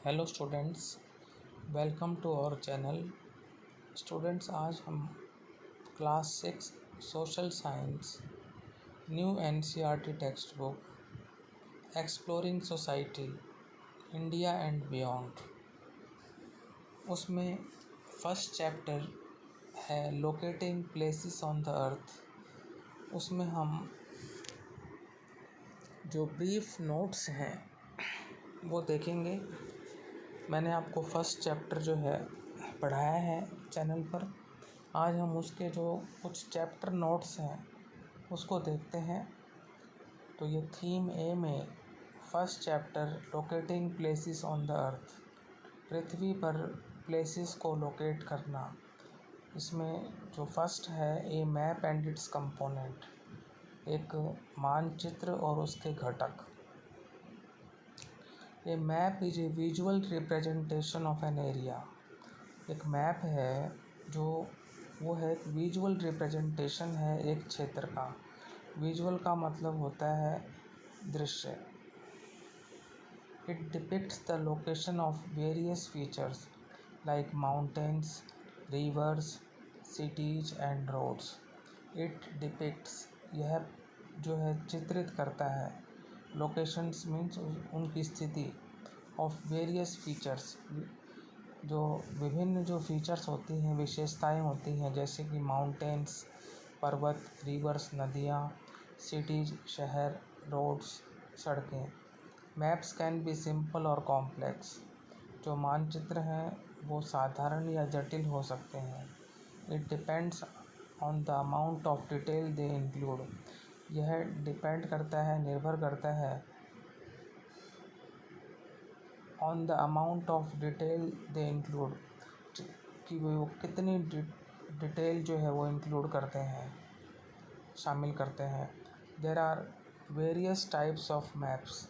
Hello students, welcome to our channel. Students, आज हम class 6 social science new NCERT textbook exploring society India and beyond, उसमें first chapter है locating places on the earth. उसमें हम जो brief notes हैं वो देखेंगे। मैंने आपको फर्स्ट चैप्टर जो है पढ़ाया है चैनल पर। आज हम उसके जो कुछ चैप्टर नोट्स हैं उसको देखते हैं। तो ये थीम ए में first chapter locating places on the earth, पृथ्वी पर प्लेसेस को लोकेट करना। इसमें जो फर्स्ट है A map and its component, एक मानचित्र और उसके घटक। A map is a visual representation of an area. एक मैप है जो वो है एक विजुअल रिप्रेजेंटेशन है एक क्षेत्र का। विजुअल का मतलब होता है दृश्य। It depicts the location of various features like mountains, rivers, cities and roads. It depicts, यह जो है चित्रित करता है, लोकेशंस मीन्स उनकी स्थिति, ऑफ वेरियस फीचर्स, जो विभिन्न जो फीचर्स होती हैं, विशेषताएं होती हैं, जैसे कि माउंटेन्स पर्वत, रिवर्स नदियाँ, सिटीज शहर, रोड्स सड़कें। मैप्स कैन बी सिंपल और कॉम्प्लेक्स। जो मानचित्र हैं वो साधारण या जटिल हो सकते हैं। It depends on the amount of detail they include. यह डिपेंड करता है, निर्भर करता है on the amount of detail they include, कि वो कितनी डिटेल जो है वो इंक्लूड करते हैं, शामिल करते हैं। There are various types of maps.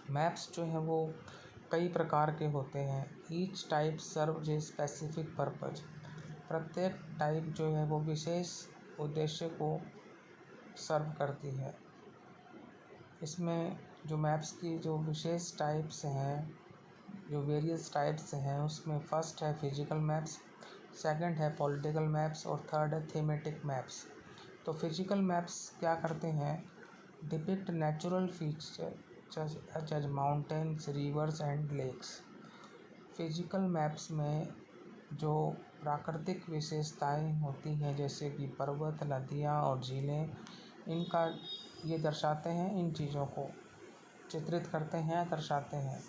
Maps जो हैं वो कई प्रकार के होते हैं। Each type serve a specific purpose. प्रत्येक टाइप जो है वो विशेष उद्देश्य को सर्व करती है। इसमें जो मैप्स की जो विशेष टाइप्स हैं, जो वेरियस टाइप्स हैं, उसमें फर्स्ट है फिजिकल मैप्स, सेकंड है पॉलिटिकल मैप्स और थर्ड है थीमेटिक मैप्स। तो फिजिकल मैप्स क्या करते हैं? Depict natural features such as mountains, rivers and lakes. Physical maps में जो प्राकृतिक विशेषताएं होती हैं, जैसे कि पर्वत, नदियाँ और झीलें, इनका ये दर्शाते हैं, इन चीज़ों को चित्रित करते हैं, दर्शाते हैं।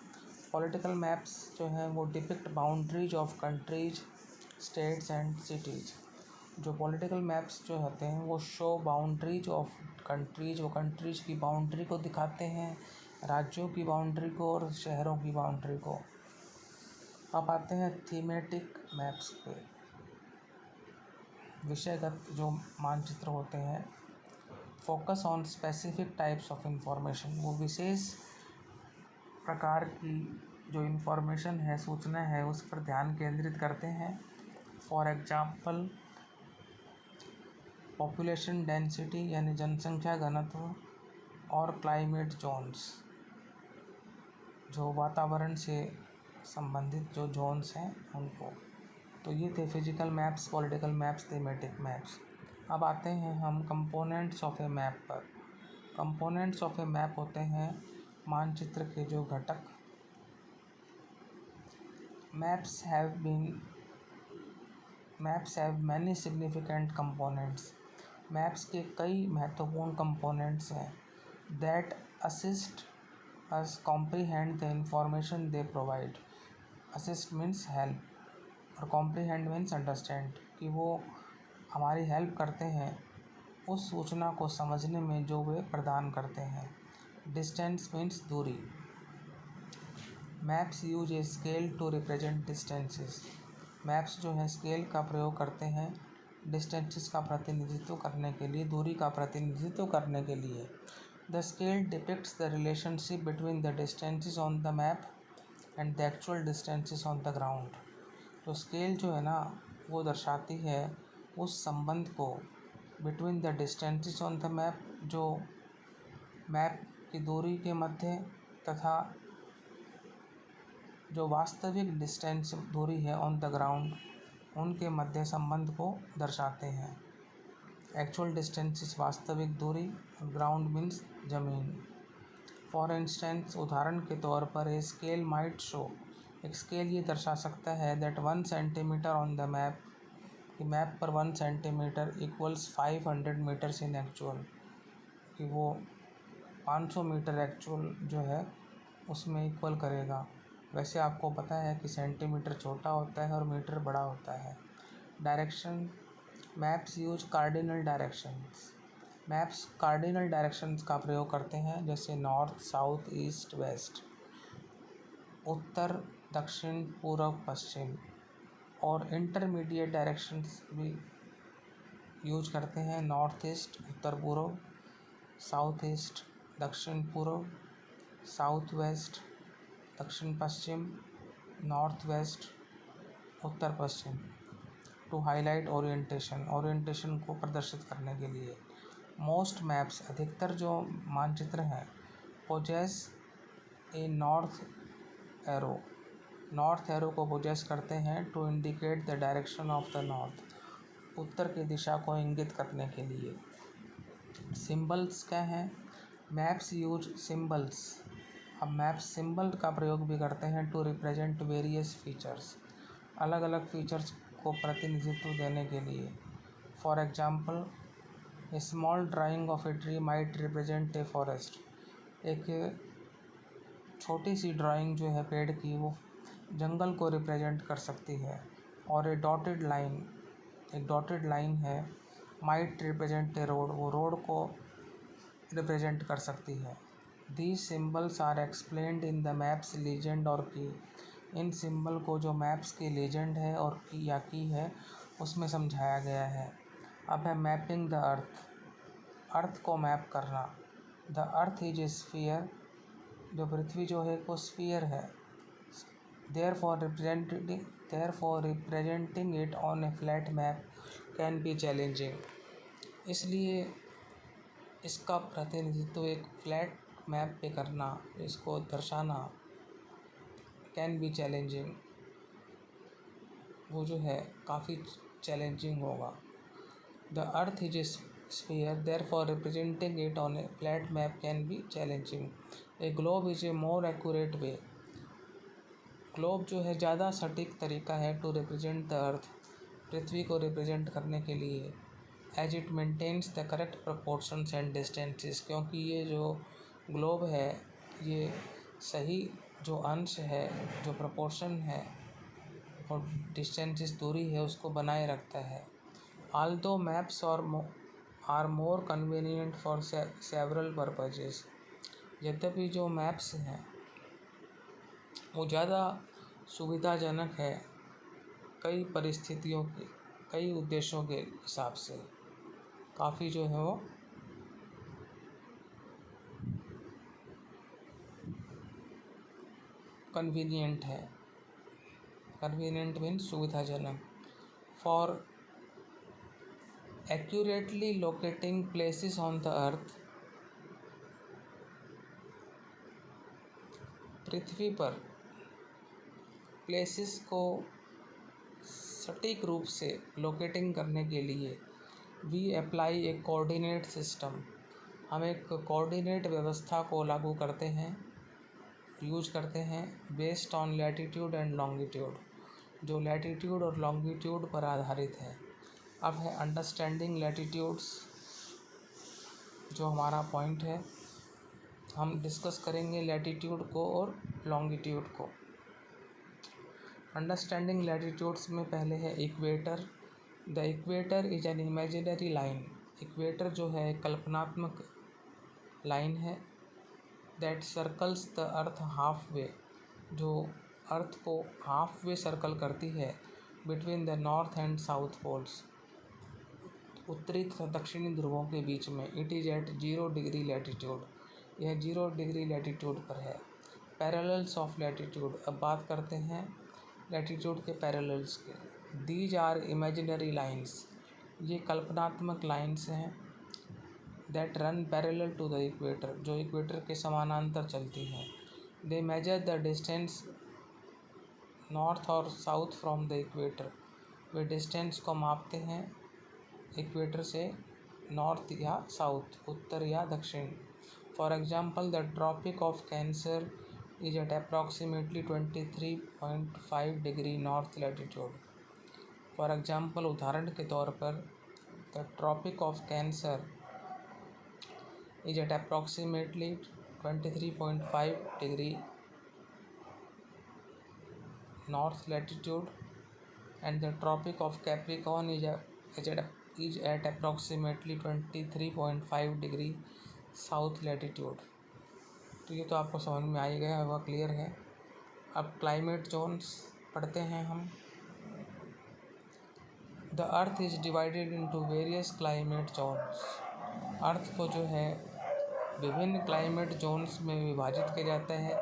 पॉलिटिकल मैप्स जो हैं वो depict boundaries of countries, states and cities. जो पॉलिटिकल मैप्स जो होते हैं वो शो बाउंड्रीज ऑफ कंट्रीज, वो कंट्रीज की बाउंड्री को दिखाते हैं, राज्यों की बाउंड्री को और शहरों की बाउंड्री को। अब आते हैं थीमेटिक मैप्स पे। विषयगत जो मानचित्र होते हैं, focus on specific types of information. वो विशेष प्रकार की जो इंफॉर्मेशन है, सूचना है, उस पर ध्यान केंद्रित करते हैं। फॉर एग्जांपल पॉपुलेशन डेंसिटी यानी जनसंख्या घनत्व और क्लाइमेट जोन्स, जो वातावरण से संबंधित जो जोन्स हैं उनको। तो ये थे physical maps, political maps, thematic maps. अब आते हैं हम कंपोनेंट्स ऑफ ए मैप पर। कंपोनेंट्स ऑफ ए मैप होते हैं मानचित्र के जो घटक। Maps have many significant components. Maps के कई महत्वपूर्ण कंपोनेंट्स हैं। That assist us comprehend the information they provide. Assist means help और कॉम्प्रीहेंड मीन्स अंडरस्टैंड, कि वो हमारी हेल्प करते हैं उस सूचना को समझने में जो वे प्रदान करते हैं। डिस्टेंस मीन्स दूरी। Maps use a scale to represent distances. Maps जो है स्केल का प्रयोग करते हैं डिस्टेंसेस का प्रतिनिधित्व करने के लिए, दूरी का प्रतिनिधित्व करने के लिए। The scale depicts the relationship between the distances on the map and the actual distances on the ground. तो स्केल जो है ना वो दर्शाती है उस संबंध को between the distances on the map, जो मैप की दूरी के मध्य तथा जो वास्तविक डिस्टेंस दूरी है ऑन द ग्राउंड उनके मध्य संबंध को दर्शाते हैं। एक्चुअल डिस्टेंस इज वास्तविक दूरी, ग्राउंड मीन्स जमीन। फॉर इंस्टेंस, उदाहरण के तौर पर, ए स्केल माइट शो, एक स्केल ये दर्शा सकता है that 1 centimetre on the map, कि मैप पर 1 centimetre equals 500 metres in actual, कि वो 500 मीटर एक्चुअल जो है उसमें इक्वल करेगा। वैसे आपको पता है कि सेंटीमीटर छोटा होता है और मीटर बड़ा होता है। Direction, maps use cardinal directions, maps cardinal directions का प्रयोग करते हैं, जैसे नॉर्थ, साउथ, ईस्ट, वेस्ट, उत्तर, दक्षिण, पूर्व, पश्चिम। और इंटरमीडिएट डायरेक्शंस भी यूज करते हैं, नॉर्थ ईस्ट, उत्तर पूर्व, साउथ ईस्ट, दक्षिण पूर्व, साउथ वेस्ट, दक्षिण पश्चिम, नॉर्थ वेस्ट, उत्तर पश्चिम। टू हाईलाइट ओरिएंटेशन को प्रदर्शित करने के लिए। मोस्ट मैप्स, अधिकतर जो मानचित्र हैं, पोजेस ए नॉर्थ एरो को पोजेस करते हैं to indicate the direction of the north, उत्तर की दिशा को इंगित करने के लिए। सिंबल्स क्या हैं? मैप्स यूज सिंबल्स, अब मैप्स सिंबल का प्रयोग भी करते हैं टू रिप्रेजेंट वेरियस फीचर्स, अलग अलग फीचर्स को प्रतिनिधित्व देने के लिए। For example, A small drying of a tree might represent a forest, एक छोटी सी ड्राइंग जो है पेड़ की वो जंगल को रिप्रेजेंट कर सकती है। और एक डॉटेड लाइन है, माइट रिप्रेजेंट ए रोड, वो रोड को रिप्रेजेंट कर सकती है। These symbols are explained in the maps legend और की, इन सिंबल को जो मैप्स की लीजेंड है और की है उसमें समझाया गया है। अब है मैपिंग द अर्थ को मैप करना। The earth is a sphere, जो पृथ्वी जो है वो स्फीयर है। Therefore representing it on a flat map can be challenging, इसलिए इसका प्रतिनिधित्व एक फ्लैट मैप पे करना, इसको दर्शाना, कैन बी चैलेंजिंग, वो जो है काफ़ी चैलेंजिंग होगा। The earth is a sphere, therefore representing it on a flat map can be challenging. A globe is a more accurate way, globe जो है ज़्यादा सटीक तरीका है टू रिप्रेजेंट द अर्थ, पृथ्वी को रिप्रेजेंट करने के लिए। As it maintains the correct proportions and distances, क्योंकि ये जो ग्लोब है ये सही जो अंश है, जो प्रपोर्शन है और डिस्टेंसेस दूरी है उसको बनाए रखता है। Although maps are more convenient for several purposes, यद्यपि जो मैप्स हैं वो ज़्यादा सुविधाजनक है कई परिस्थितियों के, कई उद्देश्यों के हिसाब से, काफ़ी जो है वो कन्वीनियंट है। कन्वीनियंट मीन्स सुविधाजनक। For accurately locating places on the earth, पृथ्वी पर प्लेसेस को सटीक रूप से लोकेटिंग करने के लिए we apply a coordinate system, हम एक कोऑर्डिनेट व्यवस्था को लागू करते हैं, यूज करते हैं, based on latitude and longitude, जो लैटिट्यूड और लॉन्गिट्यूड पर आधारित है। अब है अंडरस्टैंडिंग लैटिट्यूड्स, जो हमारा पॉइंट है, हम डिस्कस करेंगे लैटिट्यूड को और लॉन्गिट्यूड को। अंडरस्टैंडिंग लैटिट्यूड्स में पहले है equator. The equator is an imaginary line, equator जो है कल्पनात्मक लाइन है, that circles the earth halfway, जो अर्थ को हाफ वे सर्कल करती है, between the north and south poles, उत्तरी तथा दक्षिणी ध्रुवों के बीच में। It is at 0 degree latitude, यह 0 डिग्री लैटिट्यूड पर है। पैरेलल्स ऑफ लैटिट्यूड, अब बात करते हैं लैटिट्यूड के पैरेलल्स के। दीज आर इमेजिनरी लाइन्स, ये कल्पनात्मक लाइन्स हैं, that run parallel to the equator, जो इक्वेटर के समानांतर चलती हैं। They measure the distance north और साउथ फ्रॉम द इक्वेटर। वे डिस्टेंस को मापते हैं इक्वेटर से नॉर्थ या साउथ, उत्तर या दक्षिण। For example the tropic of cancer is at approximately 23.5 degree north latitude. For example उदाहरण के तौर पर the tropic of cancer is at approximately 23.5 degree north latitude and the tropic of Capricorn is at approximately 23.5 degree south latitude. तो ये तो आपको समझ में आ ही गया होगा, क्लियर है। अब क्लाइमेट जोन्स पढ़ते हैं हम। The earth is divided into various climate zones. Earth को जो है विभिन्न क्लाइमेट जोन्स में विभाजित किया जाता है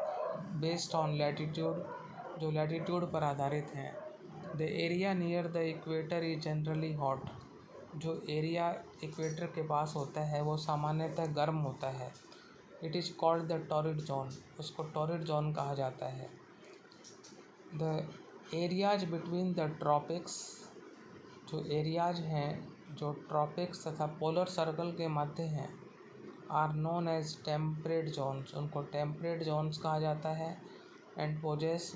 बेस्ड ऑन लैटिट्यूड, जो लैटिट्यूड पर आधारित हैं। The area near the equator is generally hot. जो एरिया इक्वेटर के पास होता है वो सामान्यतः गर्म होता है। It is called the torrid zone. उसको टॉरिड जोन कहा जाता है। The areas between the tropics. जो एरियाज हैं जो ट्रॉपिक्स तथा पोलर सर्कल के मध्य हैं are known as temperate zones. उनको टेम्परेट जोन्स कहा जाता है। And poses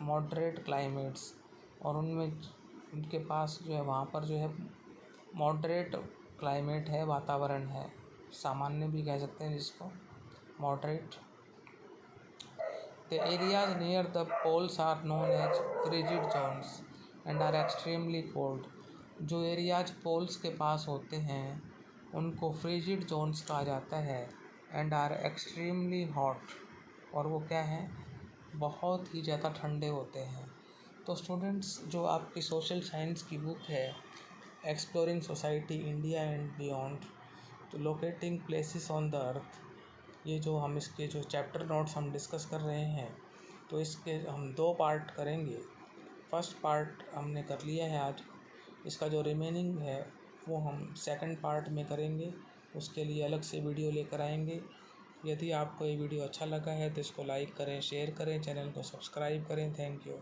moderate climates. और उनमें उनके पास जो है वहाँ पर जो है मॉडरेट क्लाइमेट है, वातावरण है, सामान्य भी कह सकते हैं जिसको, moderate. The areas near the poles are known as frigid zones and are extremely cold. जो एरियाज पोल्स के पास होते हैं उनको फ्रिजिड जोन्स कहा जाता है एंड आर एक्सट्रीमली हॉट। और वो क्या है, बहुत ही ज़्यादा ठंडे होते हैं। तो स्टूडेंट्स, जो आपकी सोशल साइंस की बुक है exploring society India and beyond, तो locating places on the earth, ये जो हम इसके जो चैप्टर नोट्स हम डिस्कस कर रहे हैं, तो इसके हम 2 पार्ट करेंगे। फर्स्ट पार्ट हमने कर लिया है आज। इसका जो रिमेनिंग है वो हम सेकंड पार्ट में करेंगे। उसके लिए अलग से वीडियो लेकर आएंगे। यदि आपको ये वीडियो अच्छा लगा है तो इसको लाइक करें, शेयर करें, चैनल को सब्सक्राइब करें। Thank you.